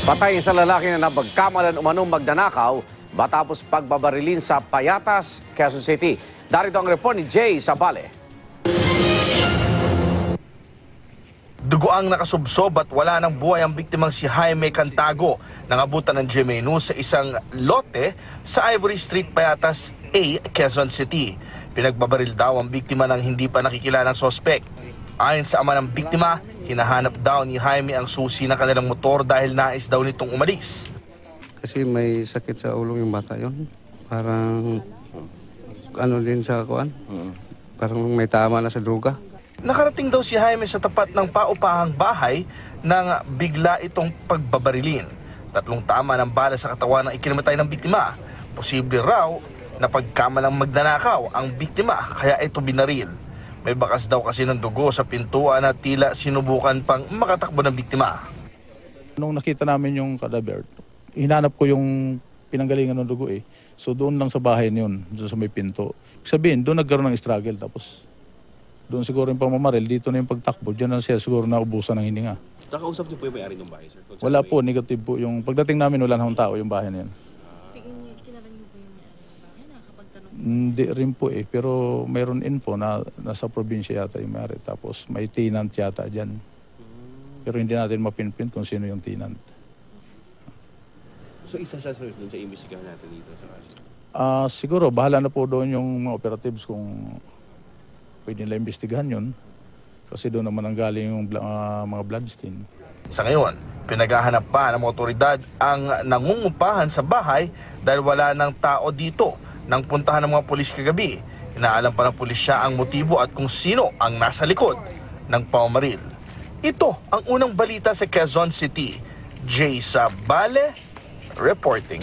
Patay sa lalaki na nabagkamalan umanong magdanakaw matapos pagbabarilin sa Payatas, Quezon City. Darito ang report ni Jay Sabale. Duguang nakasubsob at wala ng buhay ang biktimang si Jaime Cantago nang abutan ng GMA sa isang lote sa Ivory Street, Payatas A, Quezon City. Pinagbabaril daw ang biktima ng hindi pa nakikilalang sospek. Ayon sa ama ng biktima, hinahanap daw ni Jaime ang susi ng kanilang motor dahil nais daw nitong umalis. Kasi may sakit sa ulo yung bata yun. Parang ano din sa kuan. Parang may tama na sa droga. Nakarating daw si Jaime sa tapat ng paupahang bahay nang bigla itong pagbabarilin. 3 tama ng bala sa katawan ng ikinamatay ng biktima. Posible raw na pagkamalang magnanakaw ang biktima kaya ito binaril. May bakas daw kasi ng dugo sa pintuan at tila sinubukan pang makatakbo ng biktima. Nung nakita namin yung cadaver, hinanap ko yung pinanggalingan ng dugo eh. So doon lang sa bahay niyon, doon sa may pinto. Sabihin, doon nagkaroon ng struggle tapos doon siguro yung pamamaril, dito na yung pagtakbo, dyan na siya siguro naubusan ng hininga. Nakausap niyo po yung may-ari ng bahay, sir? Wala po, negative po. Yung pagdating namin, wala na akong tao yung bahay na yan. Kilala niyo po yung may-ari ng bahay? Nakakapagtanong? Hindi rin po eh, pero mayroon info na nasa probinsya yata yung may-ari. Tapos may tenant yata dyan. Pero hindi natin mapinpint kung sino yung tenant. So isa siya, sir, dun sa imbestigahan natin dito sa kaso? Siguro, bahala na po doon yung mga operatives kung pwede nila imbestigahan yun. Kasi doon naman ang galing yung mga bloodstain. Sa ngayon, pinaghahanap pa ng mga otoridad ang nangungupahan sa bahay dahil wala ng tao dito nang puntahan ng mga pulis kagabi. Inaalam pa ng pulisya ang motibo at kung sino ang nasa likod ng pamamaril. Ito ang unang balita sa Quezon City. Jay Sabale reporting.